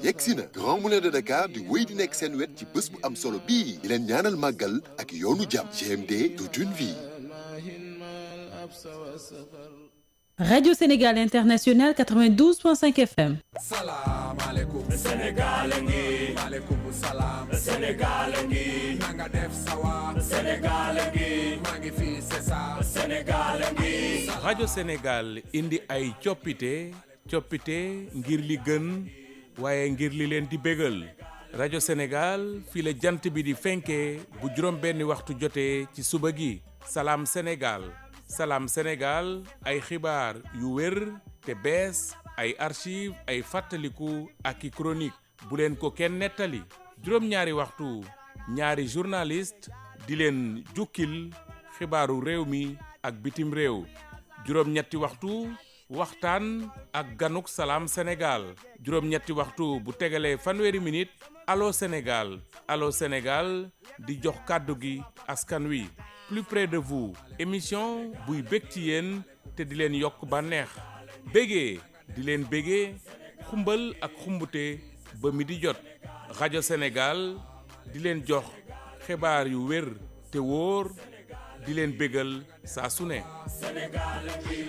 yegsi na Grand Moulin de Dakar di wéy di nekk seen wet ci bés bu am solo bii di leen ñaanal màggal ak yoonu jàmm. GMD toute une vie. Radio Sénégal International 92.5 FM. Salam alaikum Sénégal ngi maaleykum salaam Sénégal ngi nanga def sawa Sénégal ngi maa ngi fi c'est ça Sénégal ngi. rajo Sénégal indi ay coppite ngir li gën waaye ngir li leen di bégal rajo Sénégal fii la jant bi di fenkee bu juróom benni waxtu jotee ci suba gi. Salam Sénégal. Salam Sénégal ay xibaar yu wér te bees ay archive ay fàttaliku ak i chronique bu leen ko kenn nettali juróom-ñaari waxtu ñaari journaliste di leen jukkil xibaaru réew mi ak bitim réew juróom-ñetti waxtu waxtaan ak ganuk Salam Sénégal juróom-ñetti waxtu bu tegalee fanweeri minute Allô Sénégal Allô Sénégal di jox kàddu gi askan wi plus près de vous émission buy bég ci yéen te di leen yokk bànneex bégee di leen bégee xumbal ak xumbute ba mi di jot rajo Sénégal di leen jox xibaar yu wér te wóor di leen bégal saa su ne.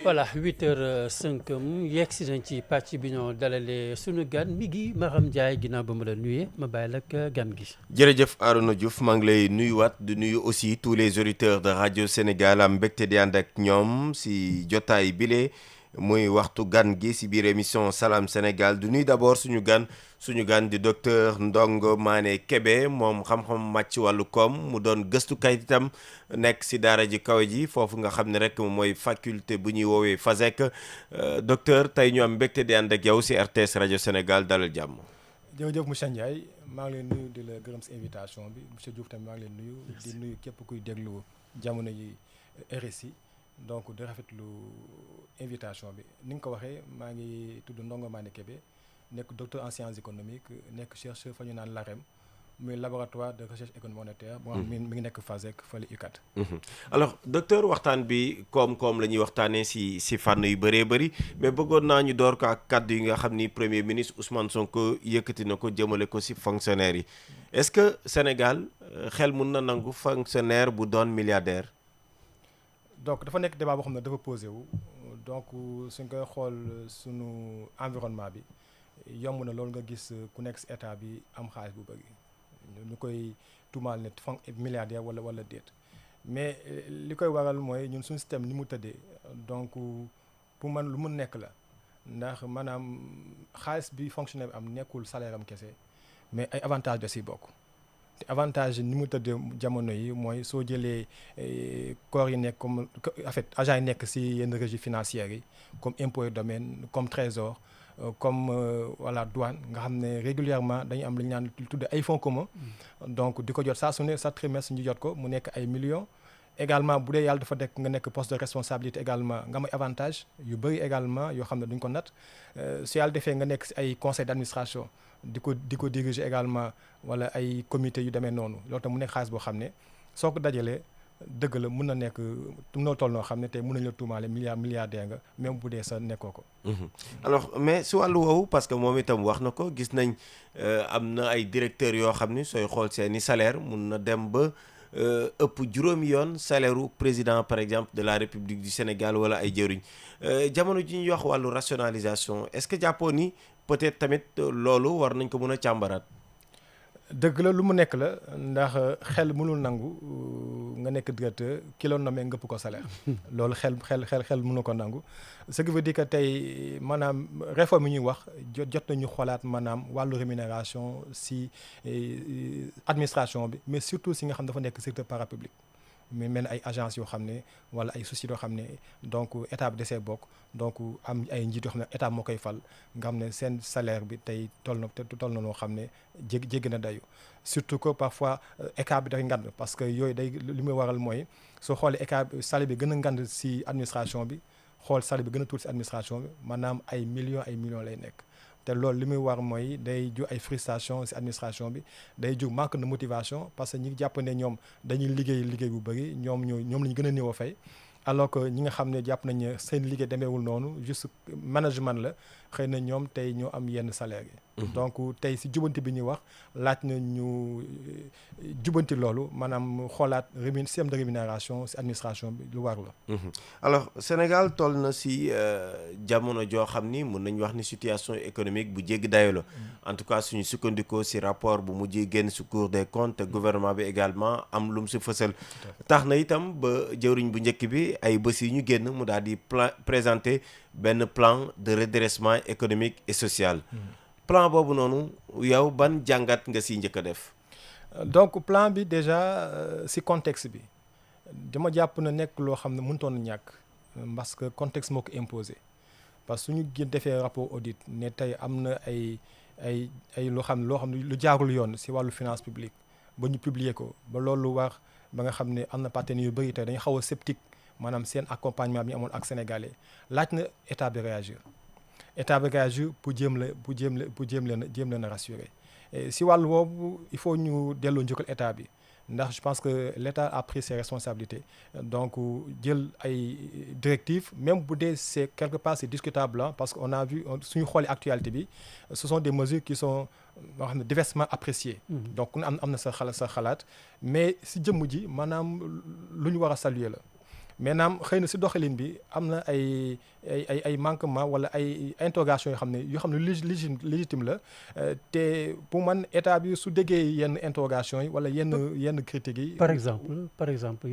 voilà 8h05 yegg si nañ ci pàcc bi ñoo dalalee sunu gan mi ngi Maram Ndiaye ginnaaw ba ma la nuyee ma bàyyi la ak gan gi. jërëjëf Arona Diouf maa ngi lay nuyuwaat di nuyu aussi tous les auditeurs de radio Sénégal am mbégte di ànd ak ñoom si jotaay bile muy waxtu gan gi si biir émission Salam Sénégal du nuyu d'abord suñu gan di docteur Ndongo Mané Kébé moom xam-xam màcc wàllu koom mu doon gëstukat itam nekk si daara ji kaw ji foofu nga xam ne rek mooy faculté bu ñuy woowee FASEC docteur tey ñu am mbégte di ànd ak yow si RTS rajo Sénégal dalal jàmm. jërëjëf monsieur Ndiaye maa ngi leen nuyu di la gërëm si invitation bi monsieur Diouf tamit maa ngi leen nuyu di nuyu képp kuy déglu jamono yi RSI donc di rafetlu invitation bi ni nga ko waxee maa ngi tudd Ndongo Mané Kébé nekk docteur en sciences économiques nekk chercheur fa ñu naan l'AREM muy laboratoire de recherche économique monétaire boo xam mi ngi nekk FASEC fële UCAD. alors docteur waxtaan bi koom-koom la ñuy waxtaanee si fànn yu bëree bëri mais bëggoon naa ñu door ko ak kàddu yi nga xam ni premier ministre Ousmane Sonko yëkkati na ko jëmale ko si fonctionnaire yi est-ce que Sénégal xel mun na nangu fonctionnaire bu doon milliardaire. donc dafa nekk débat boo xam ne dafa posé wu donc suñ koy xool suñu environnement bi yomb na loolu nga gis ku nekk si état bi am xaalis bu bëri ñu koy tuumaal ne milliardaire wala déet mais li koy waral mooy ñun suñu système ni mu tëddee donc pour man lu mu nekk la ndax maanaam xaalis bi fonctionnaire bi am nekkul salaire am kese mais ay avantage da siy bokk te avantage ni mu tëddee jamono yi mooy soo jëlee corps yi nekk comme en fait agents yi nekk si yenn régies financières yi comme impôt et domaine comme trésor comme voilà douane nga xam ne régulièrement dañuy am lu ñu naan tudde ay fonds communs donc di ko jot saa su ne sa trimestre ñu jot ko mu nekk ay millions également bu dee yàlla dafa dekk nga nekk poste de responsabilité également nga may avantage yu bëri également yoo xam ne duñ ko nat su yàlla defee nga nekk si ay conseil d'administration di ko diriger également wala ay comité yu demee noonu loolu tam mu nekk xaalis boo xam ne soo ko dajalee dëgg la mun na nekk noo toll noo xam ne tey mun nañu la tuumaale milliardaire nga même bu dee sa nekkoo ko. alors mais si wàllu woowu parce que moom itam wax na ko gis nañ am na ay directeurs yoo xam ni sooy xool seeni salaire mun na dem ba ëpp juróomi yoon salaire u président par exemple de la République du Sénégal wala ay jëriñ jamono ji ñuy wax wàllu rationalisation est-ce que jàppoon ni peut-être tamit loolu war nañ ko mën a càmbaraat. dëgg la lu mu nekk la ndax xel mënul nangu nga nekk directeur ki la nommé ngëpp ko salaire loolu xel mënu ko nangu ce qui veut dire que tey maanaam réforme yi ñuy wax jot nañu xoolaat maanaam wàllu rémunération si administration bi mais surtout si nga xam dafa nekk secteur parapublic mais mel ay agence yoo xam ne wala ay sociétés yoo xam ne donc état bi desee bokk donc am ay njiit yoo xam ne état moo koy fal nga xam ne seen salaire bi tey toll na noo xam ne jéggi na dayu surtout que parfois écart bi dafay ngand parce que yooyu day li muy waral mooy soo xoolee écart salaire bi gën a ngand si administration bi xool salaire bi gën a tuuti si administration bi maanaam ay millions lay nekk te loolu li muy war mooy day jur ay frustration ci administration bi day jur manque de motivation parce que ñi jàpp ne ñoom dañuy liggéey bu bëri ñoom la ñu gën a néew a fay alors que ñi nga xam ne jàpp nañ ne seen liggéey demeewul noonu juste management la xëy na ñoom tey ñoo am yenn salaire yi. donc tey si jubanti bi ñuy wax laaj na ñu jubanti loolu maanaam xoolaat système de rémunération si administration bi lu war la. alors Sénégal toll na si jamono joo xam ni mun nañu wax ni situation économique bu jéggi dayo la en tout cas suñu sukkandikoo si rapport bu mujj génn si Cour des comptes gouvernement bi également am lu mu si fësal. tax na itam ba jëwriñ bu njëkk bi ay bés yi ñu génn mu daal di présenter benn plan de redressement économique et social. plan boobu noonu yow ban jàngat nga si njëkk a def. donc plan bi déjà si contexte bi dama jàpp na nekk loo xam ne mënutoon na ñàkk parce que contexte moo ko imposé parce que suñu defee rapport audit ne tey am na ay loo xam ne lu jaarul yoon si wàllu finance publique ba ñu publier ko ba loolu wax ba nga xam ne am na partenaires yu bëri tey dañu xaw a sceptique maanaam seen accompagnement bi ñu amoon ak sénégalais laaj na état bi réagir pour jéem leen a rassurer si wàllu boobu il faut ñu delloo njukkal état bi ndax je pense que l'état a pris ses responsabilités donc jël ay directives même bu dee c'est quelque part c'est discutable parce que on a vu suñu xoolee actualité bi ce sont des mesures qui sont yoo xam ne diversement appréciées. donc am na sa xalaat mais si jëmm ji maanaam lu ñu war a saluer la. maintenant xëy na si doxalin bi am na ay manquement wala ay interrogations yoo xam ne légitime la te pour man état bi su déggee yenn interrogations yi wala yenn critiques yi. par exemple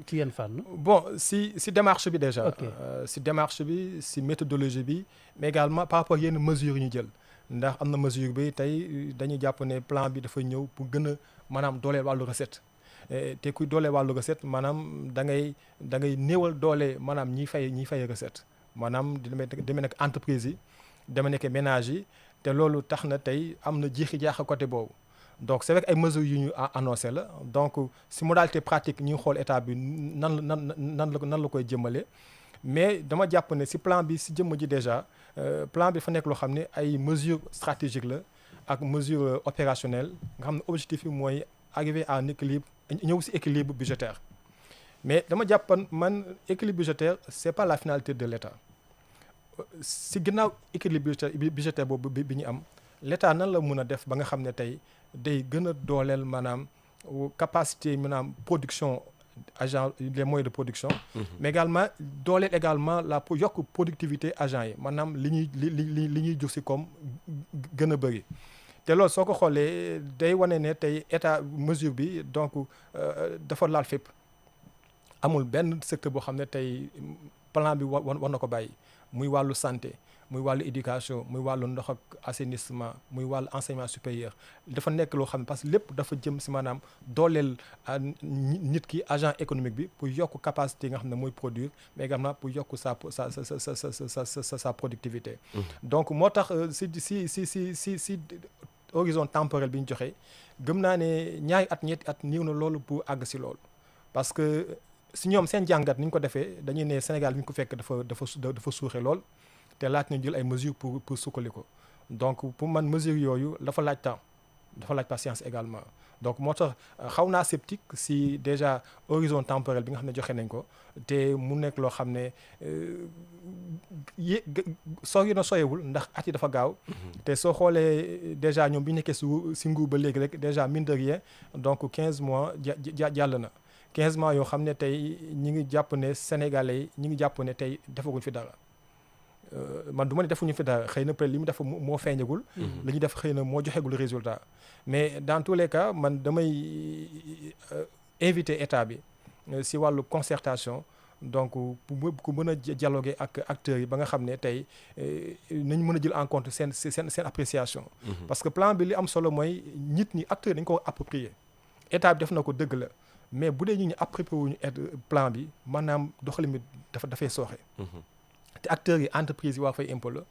ci yenn fànn. bon si démarche bi déjà. ok si démarche bi si méthodologie bi mais également par rapport yenn mesures yu ñu jël ndax am na mesure bi tey dañuy jàpp ne plan bi dafa ñëw pour gën a maanaam dooleel wàllu recette. te kuy doole wàllu recette maanaam da ngay néewal doole maanaam ñiy fay recette maanaam deme nekk entreprise yi deme nekk ménage yi te loolu tax na tey am na jiixi jaaxa côté boobu donc c'est vrai que ay mesures yu ñu annoncé la donc si modalité pratique ñuy xool état bi nan la koy jëmale mais dama jàpp ne si plan bi si jëmm ji déjà plan bi fa nekk loo xam ne ay mesures stratégiques la ak mesures opérationnelles nga xam ne objectif bi mooy arriver à un équilibre ñëw si équilibre budgétaire mais dama jàppan man équilibre budgétaire c'est pas la finalité de l'État si ginnaaw équilibre budgétaire boobu bi ñu am l'État nan la mën a def ba nga xam ne tey day gën a dooleel maanaam capacité maanaam production agent les moyens de production mais également dooleel également yokk productivité agent yi maanaam li ñuy jur si comme gën a bëri te loolu soo ko xoolee day wane ne tey état mesure bi donc dafa laal fépp amul benn secteur boo xam ne tey plan bi war na ko bàyyi muy wàllu santé muy wàllu éducation muy wàllu ndox ak assainissement muy wàllu enseignement supérieur dafa nekk loo xam ne parce que lépp dafa jëm si maanaam dooleel nit ki agent économique bi pour yokk capacité nga xam ne mooy produire mais également pour yokk sa productivité. donc moo tax si horizon temporel bi ñu joxe gëm naa ne ñetti at néew na loolu pour àgg si loolu parce que si ñoom seen jàngat ni ñu ko defee dañuy ne Sénégal bi ñu ko fekk dafa suuxe lool te laaj na jël ay mesures pour sukkali ko donc pour man mesures yooyu dafa laaj temps dafa laaj patience également donc moo tax xaw naa sceptique si déjà horizon temporel bi nga xam ne joxe nañ ko te mu nekk loo xam ne sori na soyewul ndax at yi dafa gaaw te soo xoolee déjà ñoom bi ñu nekkee si nguur ba léegi rek déjà mine de rien donc 15 mois jàll na 15 mois yoo xam ne tey ñi ngi jàpp ne Sénégalais yi ñi ngi jàpp ne tey defaguñ fi dara man du ma ne defuñu fi dara xëy na peut-être li mu def moo feeñagul li ñu def xëy na moo joxegul résultat mais dans tous les cas man damay inviter état bi si wàllu concertation donc ku mën a dialoguer ak acteurs yi ba nga xam ne tey nañ mën a jël en compte seen appréciation parce que plan bi li am solo mooy nit ñi acteurs yi dañ ko approprier état bi def na ko dëgg la mais bu dee ñu approprier wuñu plan bi maanaam doxalin bi dafay sooxe te acteurs yi entreprise yi waa fay impôt la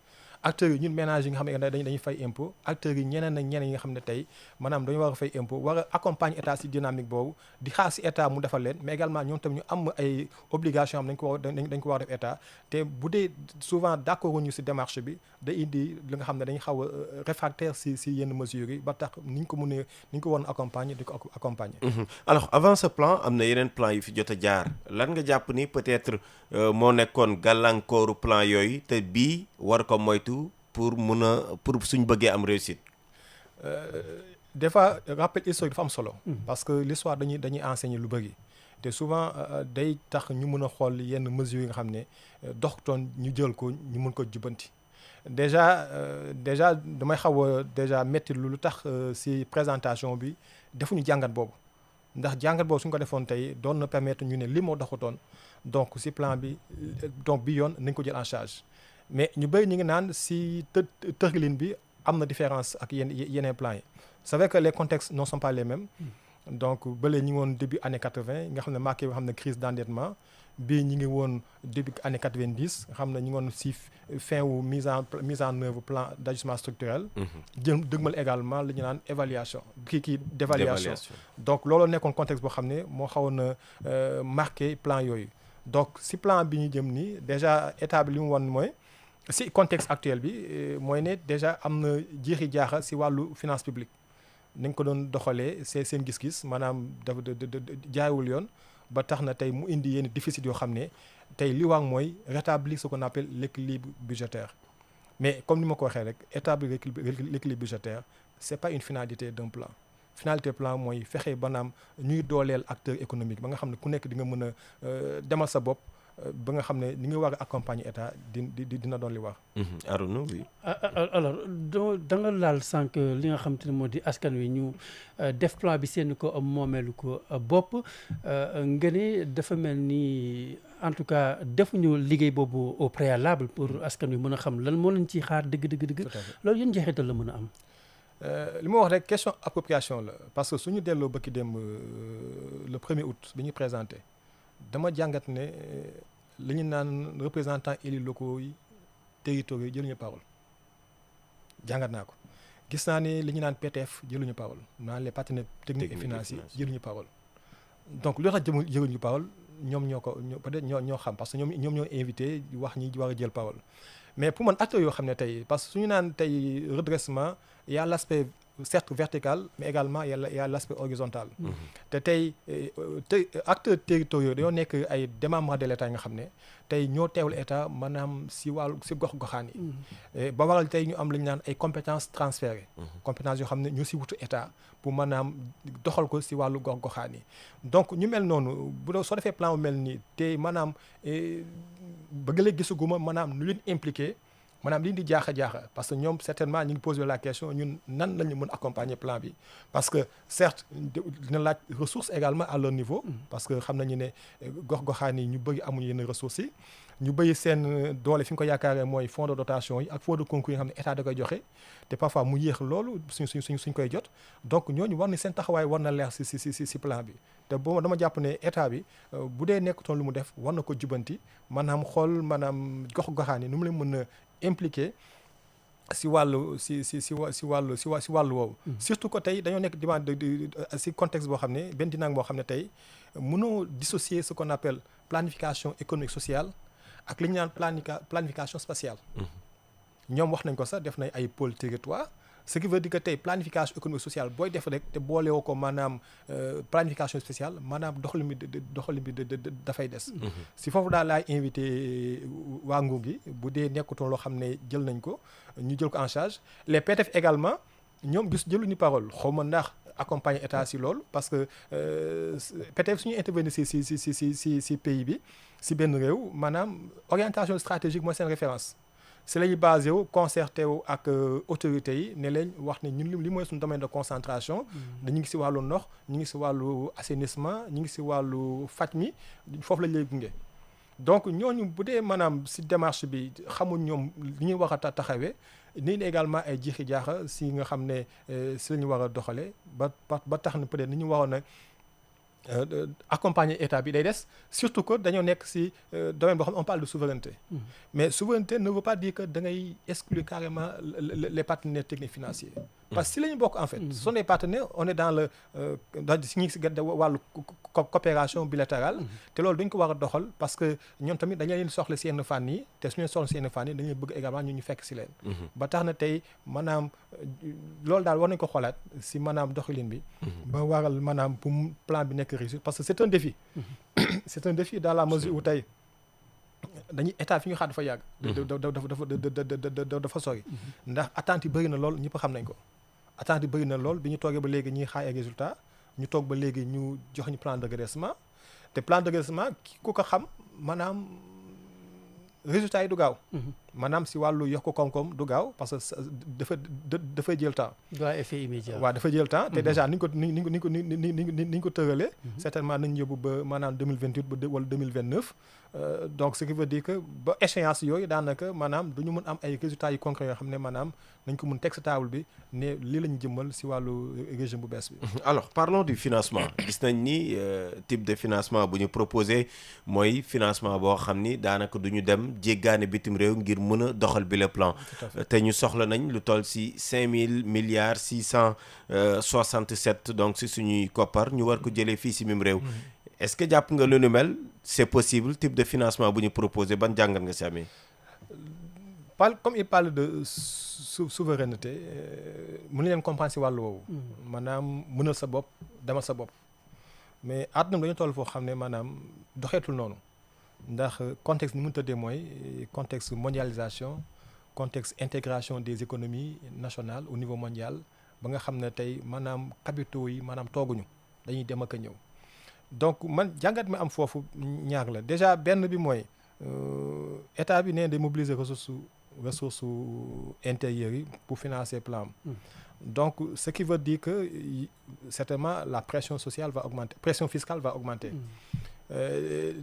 acteurs yi ñun ménages yi nga xam ne dañuy fay impôt acteurs yi ñeneen ak ñeneen yi nga xam ne tey maanaam dañu war a fay impôt war a accompagner état si dynamique boobu di xaar si état mu defal leen mais également ñoom tamit ñu am ay obligations am dañ ko war a def état te bu dee souvent d'accord ñu si démarche bi day indi li nga xam ne dañuy xaw a réfractaire si yenn mesures yi ba tax ni ñu ko war a accompagner di ko accompagner. Alors avant ce plan am na yeneen plan yu fi jot a jaar lan nga jàpp ni peut-être moo nekkoon gàllankooru plan yooyu te bii war ko moytu pour suñ bëggee am réussite. Des fois rappel historique dafa am solo. parce que l'histoire dañuy enseigner lu bëri te souvent day tax ñu mën a xool yenn mesures yi nga xam ne doxutoon ñu jël ko ñu mën ko jubbanti. déjà damay xaw a déjà métti lu tax si présentation bi defuñu jàngat boobu ndax jàngat boobu suñ ko defoon tey doon na permettre ñu ne li moo doxutoon donc si plan bi donc bi yoon nañ ko jël en charge mais ñu bëri ñu ngi naan si tëralin bi am na différence ak yeneen plans yi c'est vrai que les contextes ne sont pas les mêmes donc bële ñu ngi woon début année 80 nga xam ne marqué yoo xam ne crise d'endettement bii ñu ngi woon début année 90 nga xam ne ñu ngi woon si fin wu mise en œuvre plan d'ajustement structurel. jëm dëgmal également li ñu naan évaluation d'évaluation. Donc loolu nekkoon contexte boo xam ne moo xawoon na marqué plan yooyu donc si plan bi ñu jëm nii déjà état bi li mu wan mooy si contexte actuel bi mooy ne déjà am na jiixi jaaxa si wàllu finance publique ni nga ko doon doxalee seen gis-gis maanaam dafa jaayewul yoon. ba tax na tey mu indi yenn déficit yoo xam ne tey li wax mooy rétablir ce qu'on appelle l'équilibre budgétaire mais comme ni ma ko waxee rek établir l'équilibre budgétaire c'est pas une finalité d'un plan finalité plan mooy fexe banaam ñuy dooleel acteur économique ba nga xam ne ku nekk di nga mën a demal sa bopp ba nga xam ne ni nga war a accompagner état dina doon li wax. Arouna oui. alors da nga laal sànq li nga xam te ne moo di askan wi ñu def plan bi seen ko moomeelu ko bopp nga ne dafa mel ni en tout cas defuñu liggéey boobu au préalable pour askan wi mën a xam lan moo leen ciy xaar dëgg. loolu yéen njeexital la mën a am. li ma wax rek question appropriation la parce que suñu delloo bëkki dem le 1er août bi ñu présenté. dama jàngat ne li ñu naan représentants élus locaux yi territoriaux yi jëluñu parole jàngat naa ko gis naa ne li ñu naan PTF jëluñu parole naan les partenaires techniques et financiers jëluñu parole donc lu tax jëluñu parole ñoom peut-être ñoo xam parce que ñoom ñoo invité wax ñi war a jël parole mais pour man acteurs yoo xam ne tey parce que suñu naan tey redressement il y a l'aspect certes vertical mais également il y a l'aspect horizontal te tey acteurs territoriaux dañoo nekk ay démembrements de l'État nga xam ne tey ñoo teewul État maanaam si wàllu si gox-goxaan yi ba waral tey ñu am li ñu naan ay compétences transférées compétences yoo xam ne ñu si wutu État pour maanaam doxal ko si wàllu gox-goxaan yi donc ñu mel noonu bu soo defee plan bu mel nii te maanaam bëgg la gisuguma maanaam nu leen impliqué maanaam li di jaaxa parce que ñoom certainement ñu ngi posé la question ñun nan lañu mën accompagner plan bi parce que certes dina laaj ressources également à leur niveau parce que xam nañu ne gox-goxaan yi ñu bëri amuñu yenn ressources yi ñu bëri seen doole fi ñu ko yaakaaree mooy fonds de dotation yi ak fonds de concours yi nga xam ne état da koy joxe te parfois mu yéex loolu suñ koy jot donc ñooñu war na seen taxawaay war na leer si plan bi te boobu dama jàpp ne état bi bu dee nekkutoon lu mu def war na ko jubanti maanaam xool maanaam gox-goxaan yi nu mu leen mën a impliqué si wàllu wàllu woowu surtout que tey dañoo nekk si contexte boo xam ne benn dynamique boo xam ne tey mënoo dissocier ce qu'on appelle planification économique sociale ak li ñu naan planification spatiale ñoom wax nañ ko sax def nañ ay pôle territoire ce qui veut dire que tey planification économique sociale booy def rek te boolewoo ko maanaam planification spéciale maanaam doxalin bi dafay des si foofu daal laay invité waa nguur gi bu dee nekkutoon loo xam ne jël nañ ko ñu jël ko en charge les PTF également ñoom jëluñu parole xaw ma ndax accompagner état si loolu parce que PTF suñuy intervenir si pays bi si benn réew maanaam orientation stratégique mooy seen référence si la ñuy basé wu concerté wu ak autorités yi ne leen wax ne ñun li mooy suñu domaine de concentration dañu ngi si wàllu ndox ñu ngi si wàllu assainissement ñu ngi si wàllu faj mi foofu lañ lay gunge donc ñooñu bu dee maanaam si démarche bi xamul ñoom li ñuy war a taxawee nii également ay jiixi jaaxa si nga xam ne si la ñu war a doxalee ba tax na peut-être ni ñu waroon a accompagner état bi day des surtout que dañoo nekk ci domaine boo xam ne on parle de souveraineté. Mais souveraineté ne veut pas dire que da ngay exclure carrément les partenaires techniques financiers. Parce que si la ñu bokk en fait. Ce sont des partenaires on est dans le si ñu ngi ci wàllu coopération bilatérale. te loolu dañ ko war a doxal parce que ñoom tamit dañu leen soxla ci yenn fànn yi te su ñu soxla ci yenn fànn yi dañuy bëgg également ñu fekk ci leen. ba tax na tey maanaam loolu daal war nañu ko xoolaat ci maanaam doxalin bi. ba waral maanaam pour plan bi nekk réussir parce que c'est un défi. C'est un défi dans la mesure où tey dañuy état fi ñu xaar dafa yàgg. dafa sori. ndax attentes yi bëri na lool ñëpp xam nañ ko. attentes yi bëri na lool bi ñu toogee ba léegi ñuy xaar ay résultats ñu toog ba léegi ñu jox ñu plan de redressement te plan de redressement ku ko xam maanaam résultats yi du gaaw. maanaam si wàllu yokk koom-koom du gaaw parce que dafay jël temps. doit effet immédiat. waaw dafay jël temps te déjà ni ñu ko tëralee. certainement nañu yóbbu ba maanaam 2028 ba wala 2029. Donc ce qui veut dire que ba échéance yooyu daanaka maanaam du ñu mën am ay résultats yu concrets yoo xam ne maanaam nañ ko mën teg sa table bi ne lii la ñu jëmmal si wàllu régime bu bees bi. Alors parlons du financement gis nañ ni type de financement bu ñu proposé mooy financement boo xam ni daanaka du ñu dem jéggaane bitim réew ngir mën a doxal bi le plan te ñu soxla nañ lu toll si 5 milliards 667 donc si suñuy koppar ñu war ko jëlee fii si mim réew. Est-ce que jàpp nga lu nu mel c'est possible type de financement bu ñu proposé ban jàngat nga si amee. Comme il parle de souveraineté mën leen comprendre si wàllu woowu. maanaam mënal sa bopp demal sa bopp. mais àdduna dañu toll foo xam ne maanaam doxeetul noonu ndax contexte ni mu tëddee mooy contexte mondialisation contexte intégration des économies nationales au niveau mondial ba nga xam ne tey maanaam capitaux yi maanaam tooguñu dañuy dem ak a ñëw. donc man jàngat mi am foofu ñaar la déjà benn bi mooy état bi nee day mobiliser ressources intérieures yi pour financer plan am. Donc ce qui veut dire que certainement la pression sociale va augmenter pression fiscale va augmenter.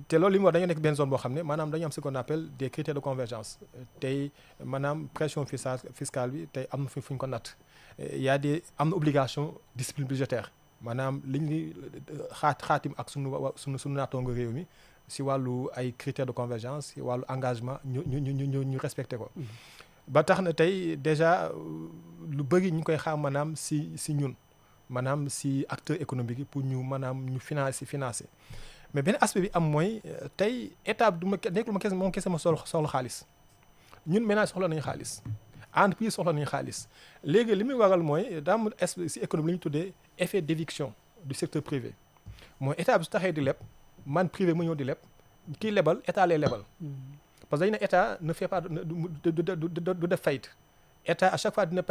te loolu li mu wax dañoo nekk benn zone boo xam ne maanaam dañu am ce qu'on appelle des critères de convergence tey maanaam pression fiscale bi tey am na fu ñu ko natt y a des am na obligation discipline budgétaire maanaam li ñu xaatim ak sunu naataango réew mi si wàllu ay critères de convergence si wàllu engagement ñu respecté ko. ba tax na tey déjà lu bëri ñu koy xaar maanaam si ñun maanaam si acteurs économiques yi pour ñu maanaam ñu financer mais benn aspect bi am mooy tey état du ma nekkul ma kese moom kese ma soxla xaalis ñun ménage soxla nañu xaalis entreprise soxla nañu xaalis léegi li muy waral mooy daa am si économie li ñu tuddee effet d'éviction du secteur privé mooy état bi su taxee di leb man privé mu ñëw di leb kii lebal état lay lebal. parce que dañu ne état ne fait pas du def faillite état à chaque fois dina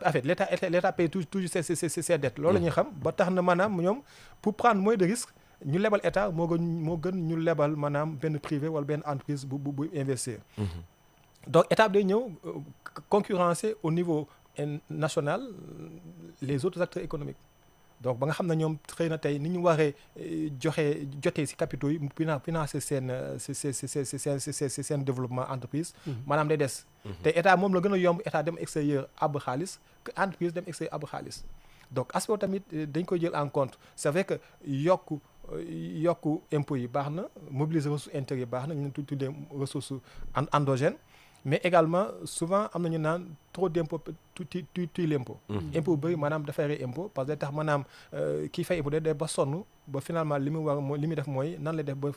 en fait l'état paye toujours ses dettes loolu la ñuy xam ba tax na maanaam ñoom pour prendre moins de risques ñu lebal état moo gën ñu lebal maanaam benn privé wala benn entreprise bu investir. Donc état bi day ñëw concurrencer au niveau national les autres acteurs économiques. Donc ba nga xam ne ñoom xëy na tey ni ñu waree jotee ci capitaux yi financer seen développement entreprise. maanaam day des. te état moom la gën a yomb état dem extérieur àbb xaalis que entreprise dem extérieur àbb xaalis. donc aspect tamit dañ koy jël en compte c'est vrai que yokk impôts yi baax na mobiliser ressources intérieures yi baax na ñu tuddee ressources endogènes. mais également souvent am na ñu naan trop d'impôt tuy l'impôt. impôt bu bëri maanaam dafay rey impôt parce que day tax maanaam kii fay impôt day ba sonn ba finalement li muy war mooy li muy def mooy nan lay def ba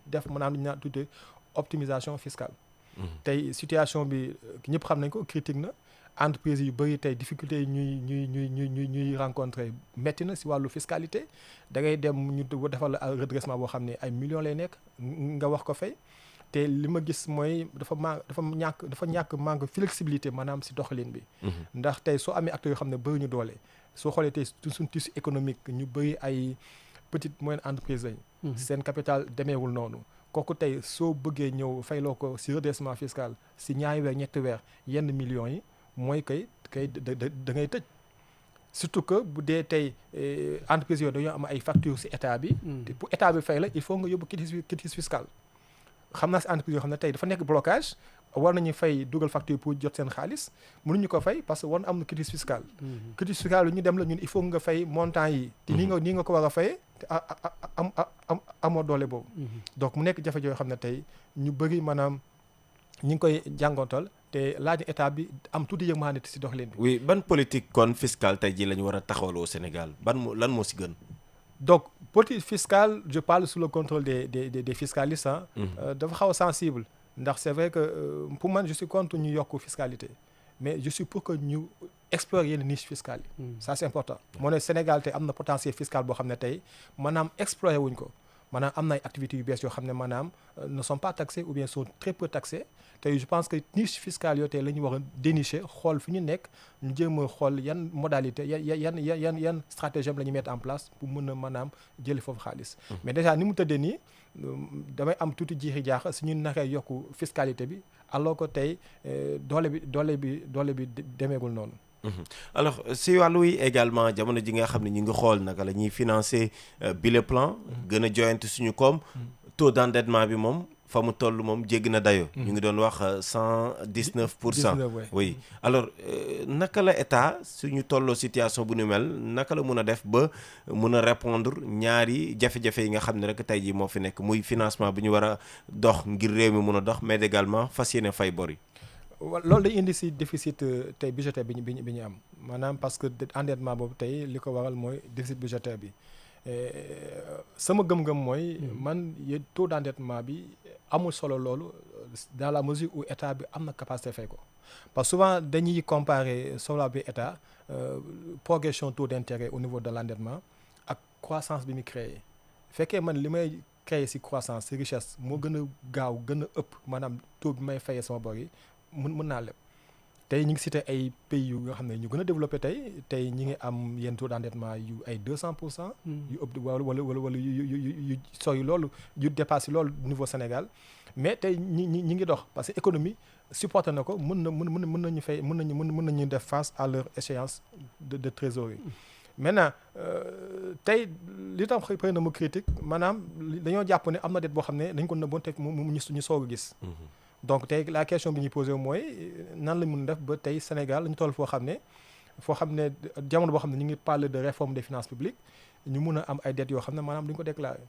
def maanaam lu ñu naan tuddee optimisation fiscale. tey situation bi ñëpp xam nañ ko critique na entreprise yu bëri tey difficulté yi ñuy rencontrer métti na si wàllu fiscalité da ngay dem ñu defal la redressement boo xam ne ay millions lay nekk nga wax ko fay. te li ma gis mooy dafa ñàkk manque flexibilité maanaam si doxalin bi. ndax tey soo amee acteurs yoo xam ne bëri ñu doole soo xoolee tey suñu tissu économique ñu bëri ay petite moyenne entreprise lañ. seen capital demeewul noonu. kooku tey soo bëggee ñëw fayloo ko si redressement fiscal si ñaari weer ñetti weer yenn millions yi mooy kay da ngay tëj. surtout que bu dee tey entreprise yooyu dañoo am ay factures si état bi. te pour état bi fay la il faut nga yóbbu quitus fiscal. xam naa si entreprise yoo xam ne tey dafa nekk blocage war nañu fay dugal facture pour jot seen xaalis mënuñu ko fay parce que war na am na quitus fiscal. quitus fiscal lu ñu dem la ñun il faut nga fay montant yi. te nii nga ko war a fayee te amoo doole boobu. donc mu nekk jafe-jafe yoo xam ne tey ñu bëri maanaam ñi ngi koy jàngoontal te laaj état bi am tuuti yërmande si doxalin bi. oui ban politique kon fiscale tey jii la ñu war a taxawal au Sénégal lan moo si gën. donc politique fiscale je parle sous le contrôle des fiscalistes dafa xaw a sensible ndax c'est vrai que pour man je suis contre ñu yokk fiscalité mais je suis pour que ñu explorer yenn niche fiscale yi. ça c'est important. moo ne Sénégal tey am na potentiel fiscal boo xam ne tey maanaam explorer wuñ ko maanaam am na ay activités yu bees yoo xam ne maanaam ne sont pas taxées ou bien sont très peu taxées tey je pense que niche fiscale yooyu tey la ñu war a dénicher xool fi ñu nekk ñu jéem a xool yan modalité yan stratégie la ñu mettre en place pour mën a maanaam jëli foofu xaalis. mais déjà ni mu tëddee nii damay am tuuti jiixi jaaxa su ñu naree yokku fiscalité bi alors que tey doole bi demeegul noonu. alors si wàllu yi également jamono ji nga xam ne ñu ngi xool naka la ñuy financer bile plan. gën a joyante suñu koom. taux d'endettement bi moom fa mu toll moom jéggi na dayo ñu ngi doon wax 119%. oui alors naka la état suñu tolloo situation bu nu mel naka la mun a def ba mun a répondre ñaari jafe-jafe yi nga xam ne rek tey jii moo fi nekk muy financement bi ñu war a dox ngir réew mi mun a dox mais également fas yéene fay bor yi. loolu day indi si déficit tey budgétaire bi ñu am maanaam parce que endettement boobu tey li ko waral mooy déficit budgétaire bi sama gëm-gëm mooy man taux d'endettement bi amul solo loolu dans la mesure où état bi am na capacité fay ko parce que souvent dañuy comparer solo bi état progression taux d'intérêt au niveau de l'endettement ak croissance bi mu créé fekkee man li may créé si croissance si richesse moo gën a gaaw gën a ëpp maanaam taux bi may fayee sama bor yi mën naa leb tey ñu ngi cité ay pays yu nga xam ne ñu gën a développé tey ñi ngi am yenn taux d'endettement yu ay 200%. yu ëpp wala yu sori loolu yu dépassé loolu niveau Sénégal mais tey ñi ngi dox parce que économie supporté na ko mën nañu def face à leur échéance de trésorerie. maintenant tey li tax xëy na mu critique maanaam dañoo jàpp ne am na dette boo xam ne dañ ko nëbboon te ñu soog a gis. donc tey la question bi ñuy posé mooy nan la mun def ba tey Sénégal ñu toll foo xam ne jamono boo xam ne ñu ngi parler de réforme des finances publiques ñu mun a am ay dettes yoo xam ne maanaam duñ ko déclarer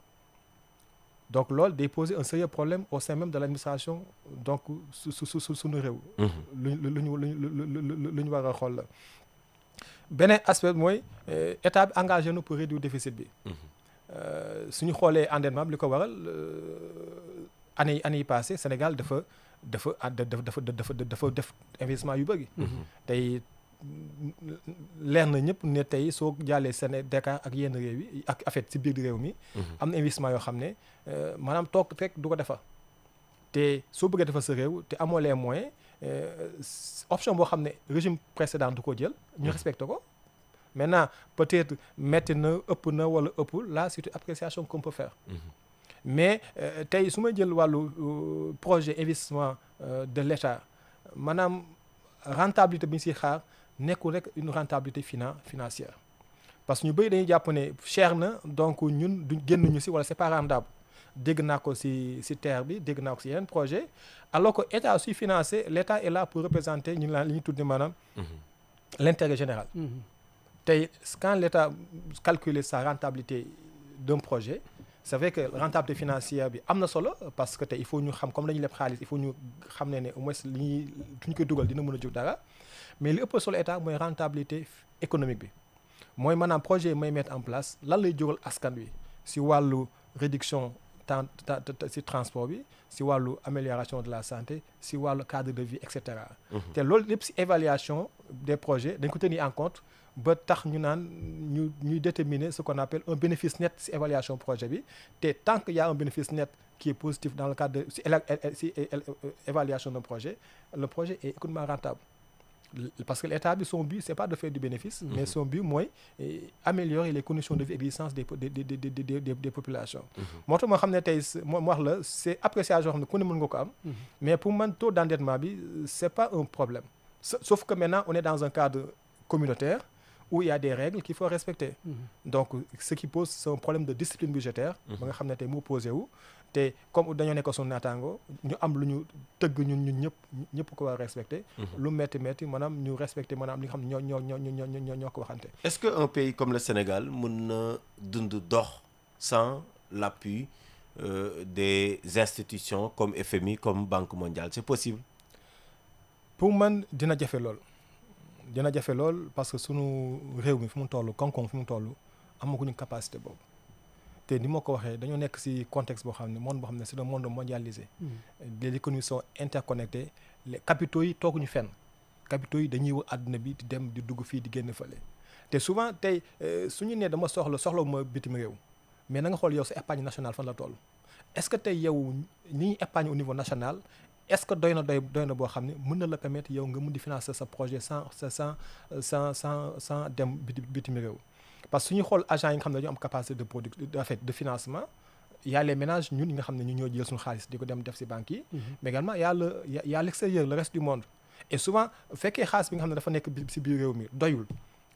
donc loolu day poser un sérieux problème au sein même de l'administration donc suñu réew. lu ñu war a xool la. beneen aspect mooy état bi engagé na pour réduire déficit bi. suñu xoolee endettement bi li ko waral année yi passé Sénégal dafa def investissement yu bëri. tey leer na ñëpp ne tey soo jàllee Dakar ak yenn réew yi ak en fait si biir réew mi. am na investissement yoo xam ne maanaam toog rek du ko defar te soo bëggee defar sa réew te amoo les moyens option boo xam ne régime précédent du ko jël ñu respecté ko maintenant peut-être metti na ëpp na wala ëppul là c'est une appréciation qu'on peut faire. mais tey su may jël wàllu projet investissement de l'État maanaam rentabilité bi ñu siy xaar nekkul rek une rentabilité financière parce que ñu bëri dañuy jàpp ne cher na donc ñun du génn ñu si wala c'est pas rentable dégg naa ko si terre bi dégg naa ko si yeneen projet alors que état suy financé l'État est là pour représenter ñu li ñuy tudde maanaam l'intérêt général. tey quand l'État calcule sa rentabilité d'un projet c'est vrai que rentabilité financière bi am na solo parce que tey il faut ñu xam comme dañuy leb xaalis il faut ñu xam ne au moins li ñu koy dugal dina mën a jóg dara mais li ëpp solo état mooy rentabilité économique bi mooy maanaam projet yi may mettre en place lan lay jógal askan wi si wàllu réduction si transport bi si wàllu amélioration de la santé si wàllu cadre de vie et cetera. te loolu lépp si évaluation des projets dañ ko tenir en compte ba tax ñu naan ñuy déterminer ce qu'on appelle un bénéfice net si évaluation projet bi te tant qu'il y a un bénéfice net qui est positif dans le cadre de si évaluation d'un projet le projet est économiquement rentable parce que l'État bi son but c'est pas de faire du bénéfice mais son but mooy améliorer les conditions de vie et d'existence des populations moo tax moo xam ne tey moo wax la c'est appréciation xam ne ku ne mën nga ko am mais pour man taux d'endettement bi c'est pas un problème sauf que maintenant on est dans un cadre communautaire où il y a des règles qu'il faut respecter. Donc ce qui pose c'est un problème de discipline budgétaire ba nga xam ne tey mu posé wu te comme dañoo nekk suñu naataango ñu am lu ñu tëgg ñun ñëpp ko war a respecter lu metti maanaam ñu respecter maanaam li nga xam ne ñoo ko waxante. Est-ce que un pays comme le Sénégal mën na dund dox sans l'appui des institutions comme FMI, comme Banque mondiale. C'est possible? pour man dina jafe lool parce que sunu réew mi fi mu toll koom-koom fi mu toll amaguñu capacité boobu te ni ma ko waxee dañoo nekk ci contexte boo xam ne monde boo xam ne c'est un monde mondialisé. Les économies sont interconnectées. Les capitaux yi tooguñu fenn capitaux yi dañuy wër àdduna bi di dem di dugg fii di génn fële te souvent tey suñu nee dama soxla ma bitim réew mais na nga xool yow sa épargne nationale fan la toll est-ce que tey yow ni ñuy épargne au niveau national est-ce que doy na boo xam ne mën na la permettre yow nga mun di financer sa projet sans dem bitim réew parce que suñuy xool agents yi nga xam ne dañoo am capacité de financement y a les ménages ñun ñi nga xam ne ñu ñoo jël suñu xaalis di ko dem def ci banques yi mais également y a l'extérieur le reste du monde et souvent fekkee xaalis bi nga xam ne dafa nekk ci biir réew mi doyul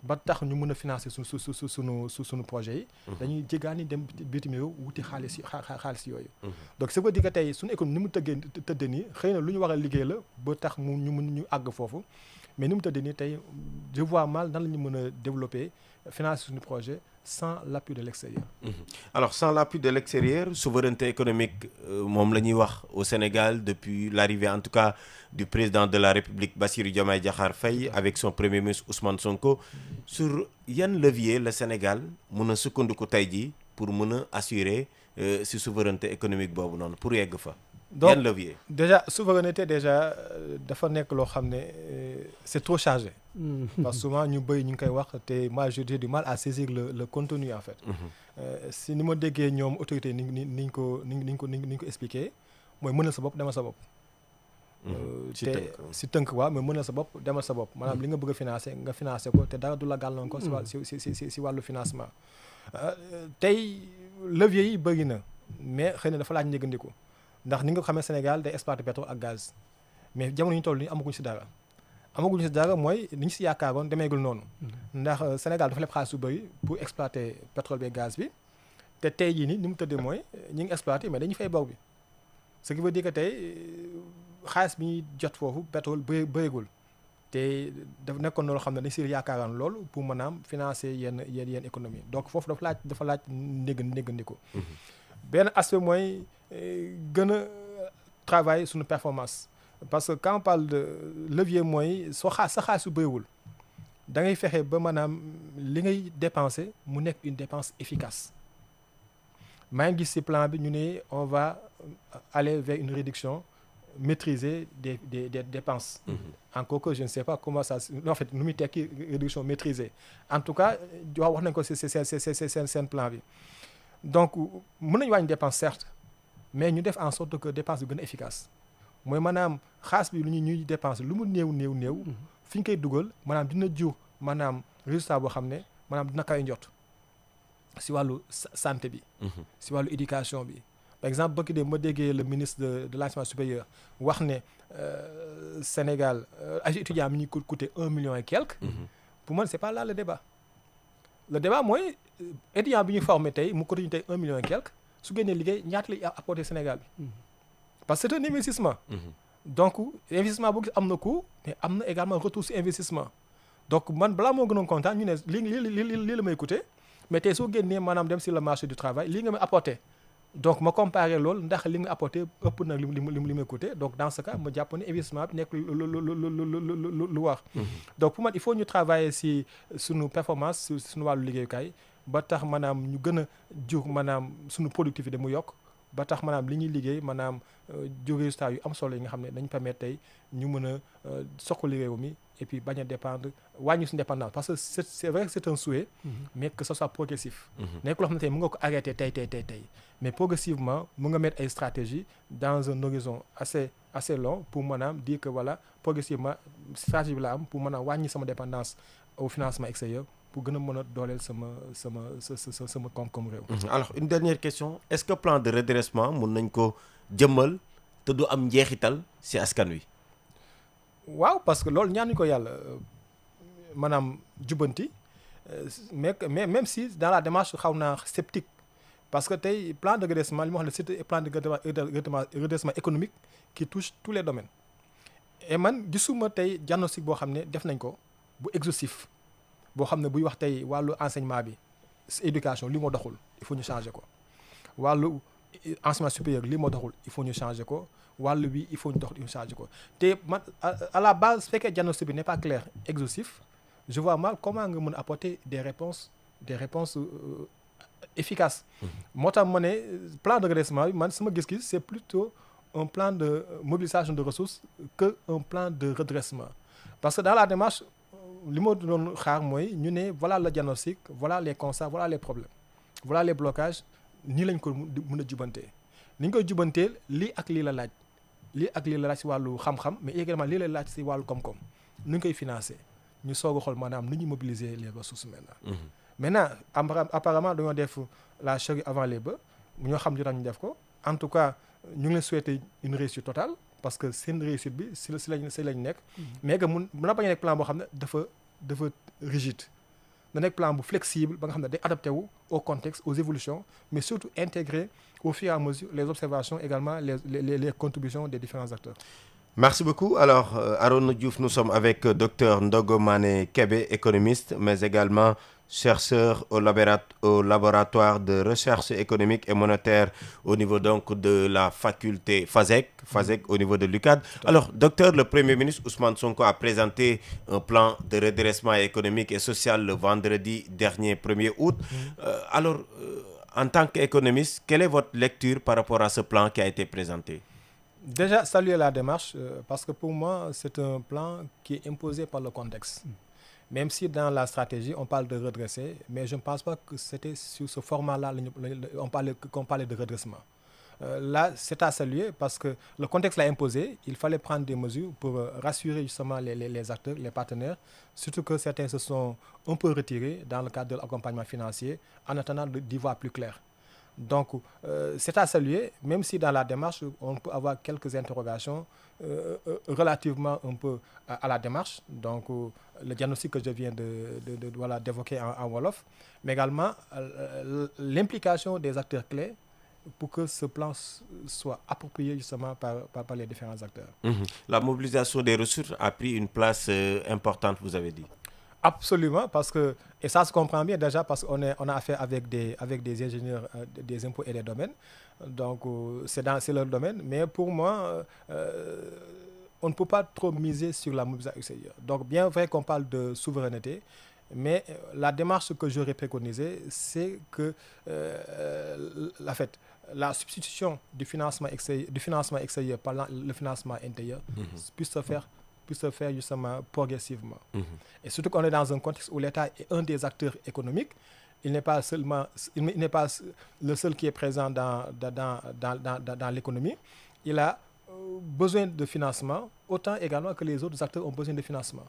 ba tax ñu mën a financer suñu projet yi dañuy jéggaani dem bitim réew wuti xaalis yooyu donc ça veut dire que tey suñu économie ni mu tëddee nii xëy na lu ñu war a liggéey la ba tax ñu àgg foofu mais ni mu tëddee nii tey je vois mal nan la ñu mën a développer financer suñu projet sans l'appui de l'extérieur. Alors sans l'appui de l'extérieur, souveraineté économique moom la ñuy wax au Sénégal depuis l'arrivée en tout cas du président de la République Bassirou Diomaye Diakhar Faye avec son premier ministre Ousmane Sonko sur yan levier le Sénégal mën a sukkandiku tey jii pour mën a assurer si souveraineté économique boobu noonu pour yegg fa. donc yan levier. déjà souveraineté dafa nekk loo xam ne c'est trop chargé. parce que souvent ñu bëri ñu ngi koy wax te moi j'ai du mal à saisir le contenu en fait. si ni ma déggee ñoom autorité ni ñu ko expliquer mooy mënal sa bopp demal sa bopp. si tënk waaw mais mënal sa bopp demal sa bopp maanaam li nga bëgg a financer nga financer ko te dara du la gàllankoor si wàllu financement. tey levier yi bëri na mais xëy na dafa laaj njëgandiku ndax ni nga xamee Sénégal day exploiter pétrole ak gaz mais jamono ñu toll nii amaguñ si dara. mooy li ñu si yaakaaroon demeegul noonu ndax Sénégal dafa leb xaalis su bëri pour exploiter pétrole bi gaz bi te tey jii nii ni mu tëddee mooy ñi ngi exploiter mais dañuy fay bor bi ce qui veut dire que tey xaalis bi ñuy jot foofu pétrole bëreegul te dafa nekkoon loolu xam ne dañ si yaakaaroon loolu pour mën a am financer yenn économie donc foofu dafa laaj ndéggandiku benn aspect mooy gën a travailler suñu performance parce que quand on parle de levier mooy sa xaalis su bëriwul da ngay fexe ba maanaam li ngay dépenser mu nekk une dépense efficace maa ngi gis ci plan bi ñu ne on va aller vers une réduction maîtrisée des dépenses. Encore que je ne sais pas comment ça en fait nu muy tekki réduction maîtrisée en tout cas wax nañ ko ci seen plan bi donc mën nañu wàññi dépense certes mais ñu def en sorte que dépense bi gën a efficace. mooy maanaam xaalis bi lu ñuy dépenser lu mu néew fi ñu koy dugal maanaam dina jur maanaam résultat boo xam ne maanaam dina kawe njot si wàllu santé bi si wàllu éducation bi par exemple bëgg de ma déggee le ministre de l'enseignement supérieur wax ne Sénégal ay étudiants mi ñuy coûter 1 million et quelques pour man c'est pas là le débat mooy étudiant bi ñu formé tey mu coûter ñu tey 1 million et quelques su génnee liggéey ñaata lay apporter Sénégal bi parce que c'est un investissement. Donc investissement boo gis am na coût mais am na également retour sur investissement donc man balaa moo gënoon kontaan ñu ne lii la may coûter mais tey soo génnee maanaam dem sur le marché du travail lii nga may apporter donc ma comparer loolu ndax li nga apporter ëpp na li may coûter donc dans ce cas ma jàpp ne investissement bi nekk lu war. donc pour man il faut ñu travailler si suñu performance suñu wàllu liggéeyukaay ba tax maanaam ñu gën a jur maanaam suñu productivité mu yokk. ba tax maanaam li ñuy liggéey maanaam jóge résultat yu am solo yi nga xam ne dañu permettre tey ñu mën a soxali réew mi et puis bañ a dépendre wàññi suñu dépendance parce que c'est vrai que c'est un souhait mais que ce soit progressif nekk loo xam ne tey mën nga ko arrêter tey mais progressivement mën nga mettre ay stratégies dans un horizon assez long pour maanaam dire que voilà progressivement stratégie bi la am pour mën a wàññi sama dépendance au financement extérieur pour gën a mën a dooleel sama koom-koom réew. Alors une dernière question est-ce que plan de redressement mun nañ ko jëmmal te du am njeexital ci askan wi. waaw parce que loolu ñaanuñu ko yàlla maanaam jubbanti mais même si dans la démarche xaw naa sceptique parce que tey plan de redressement li ma wax ne c'est un plan de redressement économique qui touche tous les domaines et man gisuma tey diagnostic boo xam ne def nañ ko bu exhaustif. boo xam ne buy wax tey wàllu enseignement bi éducation li moo doxul il faut ñu changer ko wàllu enseignement supérieur li moo doxul il faut ñu changer ko wàllu bi il faut ñu changer ko te man à la base su fekkee diagnostic bi n'est pas clair exhaustif je vois mal comment nga mën a apporter des réponses efficaces moo tax ma ne plan de redressement bi man sama gis-gis c'est plutôt un plan de mobilisation de ressources que un plan de redressement parce que dans la démarche li ma doon xaar mooy ñu ne voilà le diagnostic voilà les constats voilà les problèmes voilà les blocages nii lañ ko mën a jubantee ni ñu koy jubantee lii ak lii la laaj si wàllu xam-xam mais également lii la laaj si wàllu koom-koom nu ñu koy financer ñu soog a xool maanaam nu ñu mobiliser les ressources maintenant apparemment dañoo def la charrue avant les bœufs ñoo xam li tax ñu def ko en tout cas ñu ngi leen souhaiter une réussite totale parce que seen réussite bi si lañ nekk mais que mun na bañ a nekk plan boo xam ne dafa rigide na nekk plan bu flexible ba nga xam ne day adapté wu au contexte aux évolutions mais surtout intégrer au fur et à mesure les observations également les contributions des différents acteurs. Merci beaucoup. Alors, Arona Diouf, nous sommes avec Dr Ndogo Mané Kébé, économiste, mais également chercheur au laboratoire de recherche économique et monétaire au niveau donc de la faculté FASEG au niveau de l'UCAD. Alors, docteur, le Premier ministre Ousmane Sonko a présenté un plan de redressement économique et social le vendredi dernier, 1er août. En tant qu'économiste, quelle est votre lecture par rapport à ce plan qui a été présenté? Déjà, saluer la démarche parce que pour moi, c'est un plan qui est imposé par le contexte. Même si dans la stratégie, on parle de redresser, mais je ne pense pas que c'était sur ce format-là qu'on parlait de redressement. Là, c'est à saluer parce que le contexte l'a imposé. Il fallait prendre des mesures pour rassurer justement les acteurs, les partenaires, surtout que certains se sont un peu retirés dans le cadre de l'accompagnement financier en attendant d'y voir plus clair. Donc, c'est à saluer, même si dans la démarche, on peut avoir quelques interrogations relativement un peu à la démarche. Donc, le diagnostic que je viens d'évoquer en Wolof, mais également l'implication des acteurs clés pour que ce plan soit approprié justement par les différents acteurs. La mobilisation des ressources a pris une place importante, vous avez dit. Absolument, parce que, et ça se comprend bien déjà parce qu'on a affaire avec des ingénieurs des impôts et des domaines, donc c'est leur domaine, mais pour moi, on ne peut pas trop miser sur la mobilisation extérieure. Donc bien vrai qu'on parle de souveraineté, mais la démarche que j'aurais préconisée, c'est que la substitution du financement extérieur par le financement intérieur puisse se faire justement progressivement. Et surtout qu'on est dans un contexte où l'État est un des acteurs économiques. Il n'est pas le seul qui est présent dans l'économie. Il a besoin de financement, autant également que les autres acteurs ont besoin de financement.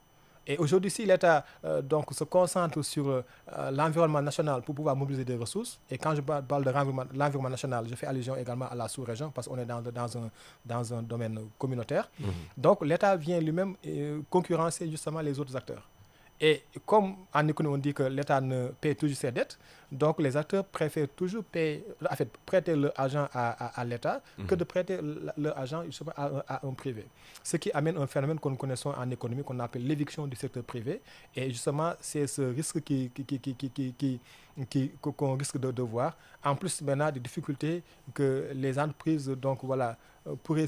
Et aujourd'hui, si l'État se concentre sur l'environnement national pour pouvoir mobiliser des ressources, et quand je parle de l'environnement national, je fais allusion également à la sous-région parce qu'on est dans un domaine communautaire. Donc l'État vient lui-même concurrencer justement les autres acteurs. Et comme en économie on dit que l'État ne paie toujours ses dettes, donc les acteurs préfèrent toujours prêter leur argent à l'État que de prêter leur argent justement à un privé. Ce qui amène un phénomène que nous connaissons en économie qu'on appelle l'éviction du secteur privé. Et justement, c'est ce risque qu'on risque de voir. En plus maintenant des difficultés que les entreprises pourraient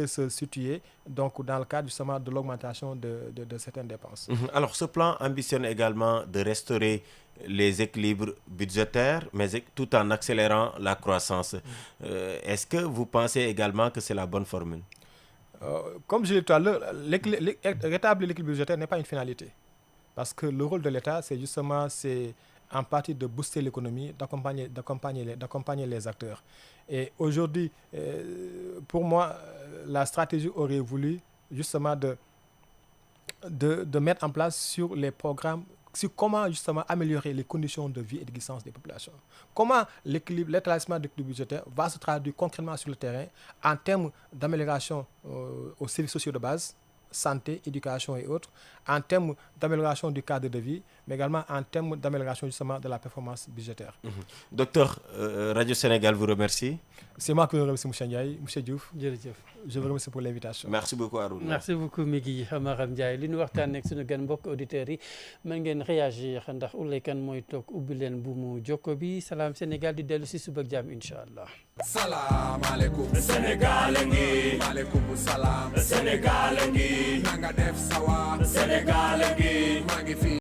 se situer donc dans le cadre justement de l'augmentation de certaines dépenses. Alors ce plan ambitionne également de restaurer les équilibres budgétaires, mais tout en accélérant la croissance. Est-ce que vous pensez également que c'est la bonne formule? Comme je l'ai dit tout à l'heure, rétablir l'équilibre budgétaire n'est pas une finalité. Parce que le rôle de l'État, c'est en partie de booster l'économie, d'accompagner les acteurs. Et aujourd'hui, pour moi, la stratégie aurait voulu justement de mettre en place sur les programmes, sur comment justement améliorer les conditions de vie et d'existence des populations. Comment l'établissement de l'équilibre budgétaire va se traduire concrètement sur le terrain en termes d'amélioration aux services sociaux de base, santé, éducation et autres, en termes d'amélioration du cadre de vie, mais également en termes d'amélioration justement de la performance budgétaire. Docteur, Radio Sénégal vous remercie. C'est moi qui vous remercie, M. Ndiaye, M. Diouf. jërëjëf. Je vous remercie pour l'invitation. Merci beaucoup Arouna. merci beaucoup Migui Maram Ndiaye li ñu waxtaan ak suñu gan mbokk auditeurs yi mën ngeen réagir ndax Ouleye Kane mooy toog ubbi leen bu mu jokko bi Salam Sénégal di dellu si suba ak jàmm incha allah. Salam alaikum Sénégal ngi maaleykum salaam Sénégal ngi nanga def sawa Sénégal ngi maa ngi fi